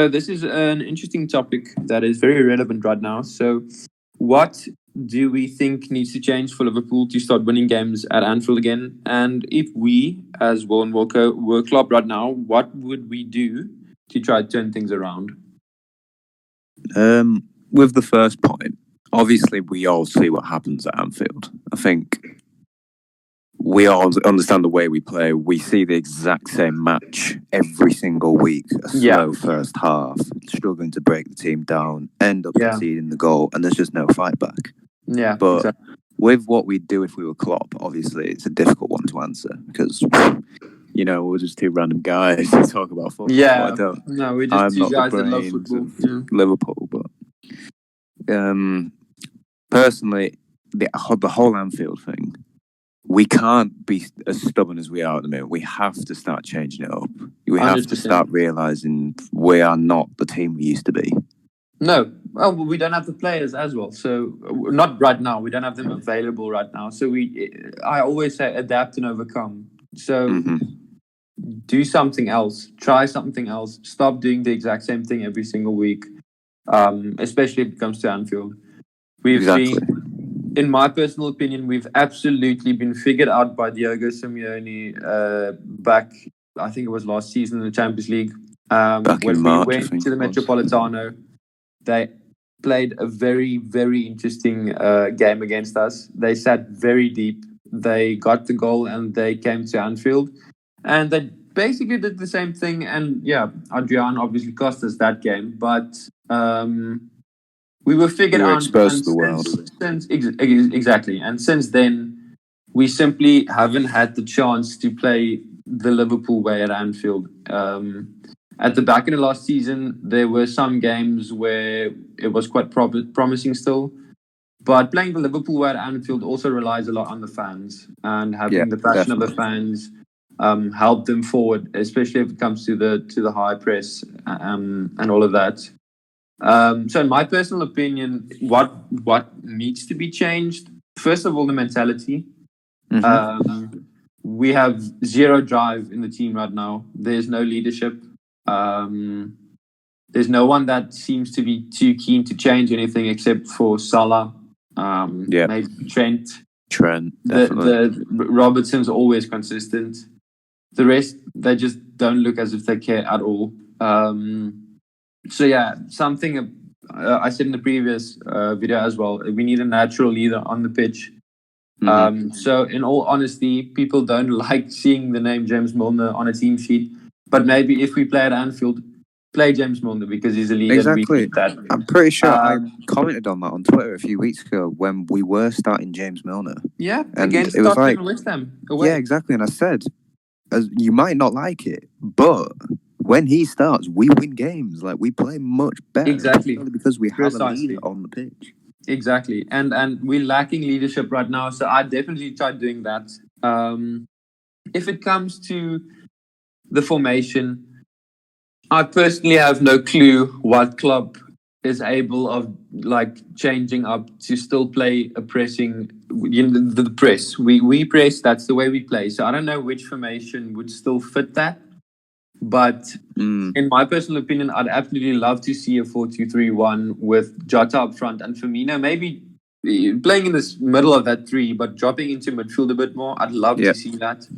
So this is an interesting topic that is very relevant right now. So, what do we think needs to change for Liverpool to start winning games at Anfield again? And if we, as Will and Wilco, were club right now, what would we do to try to turn things around? With the first point, obviously we all see what happens at Anfield. I think we all understand the way we play. We see the exact same match every single week. A slow first half, struggling to break the team down, end up conceding the goal, and there's just no fight back. Yeah, but with what we'd do if we were Klopp, obviously it's a difficult one to answer because we're just two random guys to talk about football. Yeah, we're just two guys that love football. Liverpool, but personally, the whole Anfield thing, we can't be as stubborn as we are at the minute. We have to start changing it up. We have 100%. To start realising we are not the team we used to be. No. Well, we don't have the players as well. So, not right now. We don't have them available right now. So, I always say adapt and overcome. So, do something else. Try something else. Stop doing the exact same thing every single week, especially if it comes to Anfield. We've seen, in my personal opinion, we've absolutely been figured out by Diogo Simeone back, I think it was last season in the Champions League. When we went to the Metropolitano, they played a very, very interesting game against us. They sat very deep. They got the goal and they came to Anfield. And they basically did the same thing. And Adrian obviously cost us that game. But we were figured out. Exposed to the world. Exactly. And since then, we simply haven't had the chance to play the Liverpool way at Anfield. At the back end of last season, there were some games where it was quite promising still. But playing the Liverpool way at Anfield also relies a lot on the fans. And having the passion of the fans help them forward, especially if it comes to the high press and all of that. So in my personal opinion, what needs to be changed? First of all, the mentality. We have zero drive in the team right now. There's no leadership. There's no one that seems to be too keen to change anything except for Salah. Maybe Trent. Definitely. The Robertson's always consistent. The rest, they just don't look as if they care at all. Something I said in the previous video as well. We need a natural leader on the pitch. So in all honesty, people don't like seeing the name James Milner on a team sheet. But maybe if we play at Anfield, play James Milner because he's a leader. Exactly. I'm pretty sure I commented on that on Twitter a few weeks ago when we were starting James Milner. Yeah, and against it was Tottenham like, and West Ham. Away. Yeah, exactly. And I said, you might not like it, but when he starts, we win games. Like, we play much better. Exactly. Because we have a leader on the pitch. Exactly. And we're lacking leadership right now, so I definitely tried doing that. If it comes to the formation, I personally have no clue what club is able of changing up to still play a pressing, the press. We press, that's the way we play. So I don't know which formation would still fit that. But in my personal opinion, I'd absolutely love to see a 4-2-3-1 with Jota up front and Firmino maybe playing in this middle of that three, but dropping into midfield a bit more. I'd love to see that,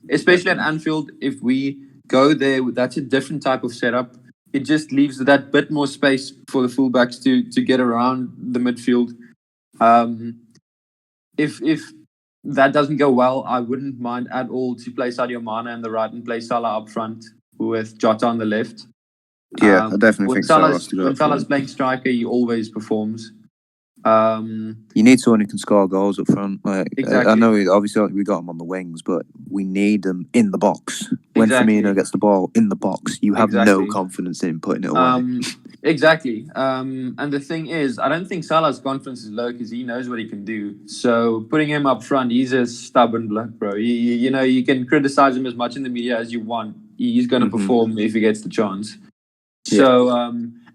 especially at Anfield. If we go there, that's a different type of setup. It just leaves that bit more space for the fullbacks to get around the midfield. If that doesn't go well, I wouldn't mind at all to play Sadio Mane on the right and play Salah up front with Jota on the left. Yeah, I definitely think when Salah's playing striker, he always performs. You need someone who can score goals up front. Exactly. I know obviously we got him on the wings, but we need them in the box. When Firmino gets the ball in the box, you have no confidence in putting it away. Exactly. And the thing is, I don't think Salah's confidence is low because he knows what he can do. So putting him up front, he's a stubborn bloke, bro. You can criticize him as much in the media as you want. He's going to perform if he gets the chance. So,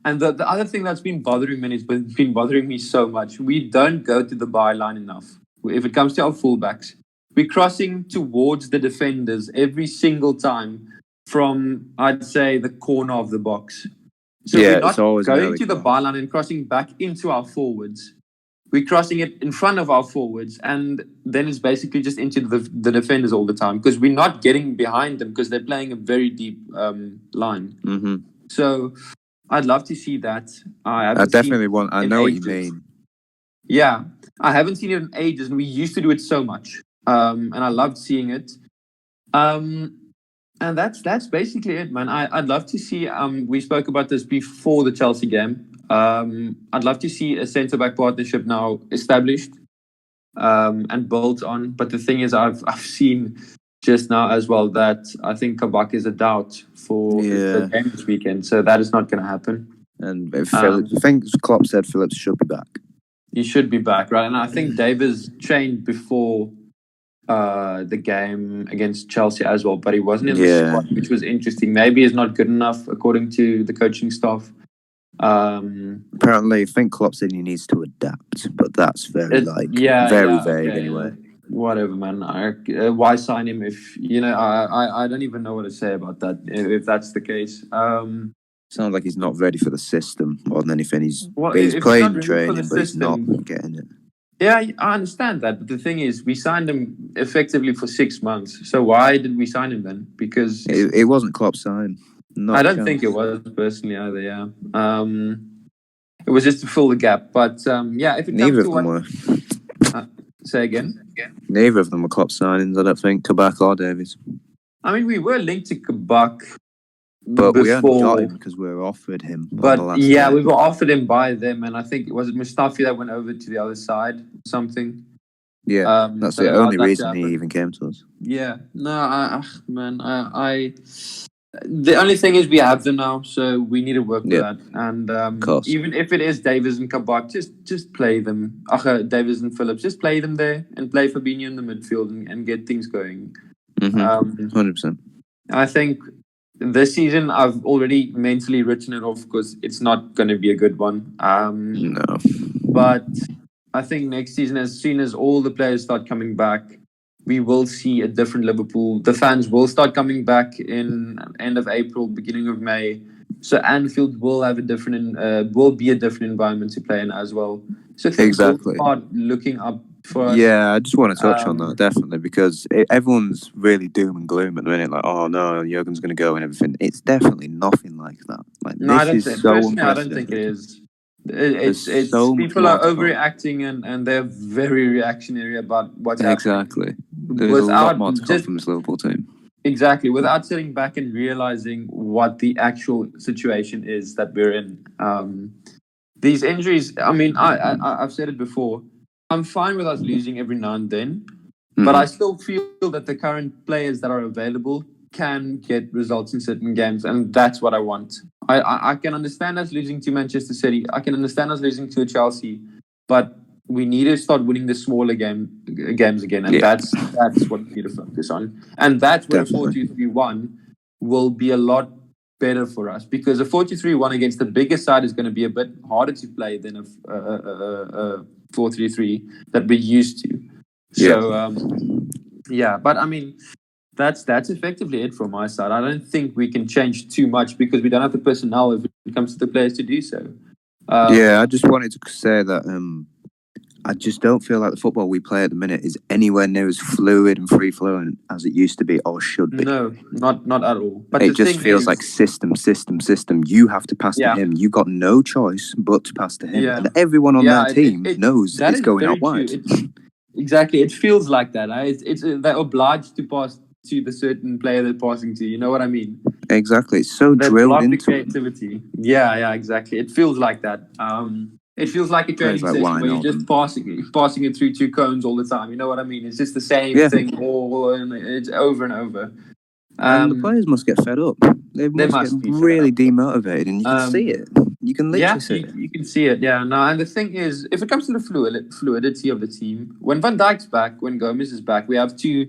and the other thing that's been bothering me, it's been bothering me so much, we don't go to the byline enough. If it comes to our fullbacks, we're crossing towards the defenders every single time from, I'd say, the corner of the box. So we're not it's always going to the byline and crossing back into our forwards. We're crossing it in front of our forwards, and then it's basically just into the defenders all the time because we're not getting behind them because they're playing a very deep line. Mm-hmm. So I'd love to see that. I definitely want. I know what you mean. Yeah, I haven't seen it in ages, and we used to do it so much, and I loved seeing it. And that's basically it, man. I'd love to see. We spoke about this before the Chelsea game. I'd love to see a centre-back partnership now established and built on. But the thing is, I've seen just now as well that I think Kabak is a doubt for the game this weekend. So that is not going to happen. And I think Klopp said Phillips should be back. He should be back, right? And I think Davis trained before the game against Chelsea as well, but he wasn't in the squad, which was interesting. Maybe he's not good enough according to the coaching staff. Apparently, I think Klopp said he needs to adapt, but that's very vague anyway. Whatever, man. Why sign him if I don't even know what to say about that. If that's the case, sounds like he's not ready for the system more than anything. He's playing training, but he's not getting it. Yeah, I understand that. But the thing is, we signed him effectively for 6 months. So why did we sign him then? Because it wasn't Klopp's sign. I don't think it was personally either. Yeah, it was just to fill the gap. But if it neither of them were. Say again. Neither of them were Klopp signings. I don't think Kabak or Davies. I mean, we were linked to Kabak. But we only got him because we were offered him. But we were offered him by them, and I think was it Mustafi that went over to the other side, something. Yeah, that's the only reason he even came to us. Yeah, no, the only thing is we have them now, so we need to work with that. And even if it is Davies and Kabak, just play them. Davies and Phillips, just play them there and play Fabinho in the midfield and get things going. 100%. I think. This season, I've already mentally written it off because it's not going to be a good one. No. But I think next season, as soon as all the players start coming back, we will see a different Liverpool. The fans will start coming back in end of April, beginning of May. So Anfield will have will be a different environment to play in as well. So things will start looking up for us. Yeah, I just want to touch on that, definitely, because everyone's really doom and gloom at the minute, like, oh no, Jurgen's going to go and everything. It's definitely nothing like that. Like, no, I don't think it is. It's people are overreacting and they're very reactionary about what's happening. Exactly. There's a lot more to come from this Liverpool team. Exactly, without sitting back and realizing what the actual situation is that we're in. These injuries, I mean, I've said it before, I'm fine with us losing every now and then, but I still feel that the current players that are available can get results in certain games, and that's what I want. I can understand us losing to Manchester City. I can understand us losing to Chelsea, but we need to start winning the smaller games again, and that's what we need to focus on. And that's where 4-2-3-1 will be a lot better for us, because a 4-2-3-1 against the bigger side is going to be a bit harder to play than a 4-3-3 that we're used to. So, but I mean, that's effectively it from my side. I don't think we can change too much because we don't have the personnel if it comes to the players to do so. I just wanted to say that I just don't feel like the football we play at the minute is anywhere near as fluid and free-flowing as it used to be or should be. No, not at all. But it just feels like system. You have to pass to him. You've got no choice but to pass to him. Yeah. And everyone on that team knows it's going out wide. Exactly. It feels like that. They're obliged to pass to the certain player they're passing to. You know what I mean? Exactly. It's so drilled into creativity. Yeah, exactly. It feels like that. It feels like a training session where you're just passing it through two cones all the time. You know what I mean? It's just the same thing and it's over and over. And the players must get fed up. They must get really demotivated, and you can see it. You can literally see it. You can see it, yeah. No, and the thing is, if it comes to the fluidity of the team, when Van Dijk's back, when Gomez is back, we have two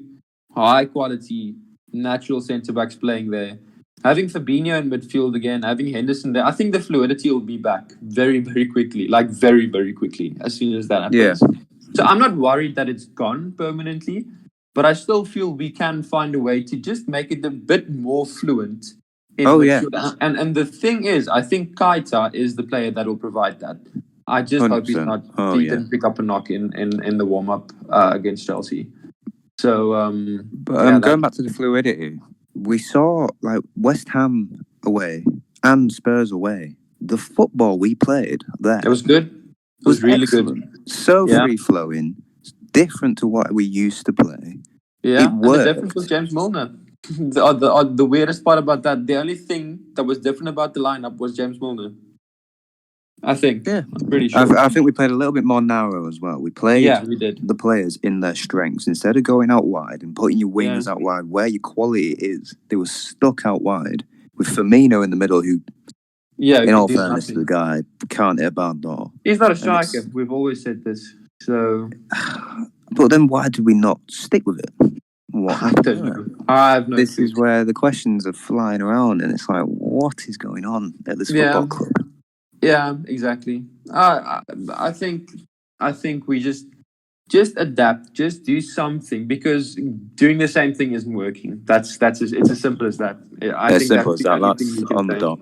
high-quality, natural centre-backs playing there. Having Fabinho in midfield again, having Henderson there, I think the fluidity will be back very, very quickly. Like, very, very quickly, as soon as that happens. Yeah. So I'm not worried that it's gone permanently, but I still feel we can find a way to just make it a bit more fluent in Oh, midfield. And the thing is, I think Keita is the player that will provide that. I just hope he's 100%. not. Oh, he yeah. didn't pick up a knock in the warm up against Chelsea. So, But going back to the fluidity, we saw like West Ham away and Spurs away. The football we played there, it was good. It was really excellent. good. So Yeah. free flowing, different to what we used to play. Yeah, It and the worked. difference was James Milner. The weirdest part about that, the only thing that was different about the lineup was James Milner. I think. Yeah. I'm pretty sure. I think we played a little bit more narrow as well. We played we did. the players in their strengths. Instead of going out wide and putting your wings out wide where your quality is, they were stuck out wide with Firmino in the middle, who, in all fairness to the guy, can't hit a barn door. He's not a striker. We've always said this. So, but then why did we not stick with it? What happened? I have no This clue. is where the questions are flying around, and it's like, what is going on at this football club? Yeah, exactly. I think we just adapt, just do something, because doing the same thing isn't working. It's as simple as that. I think simple that's as that. the only thing That's we can on the change. dot.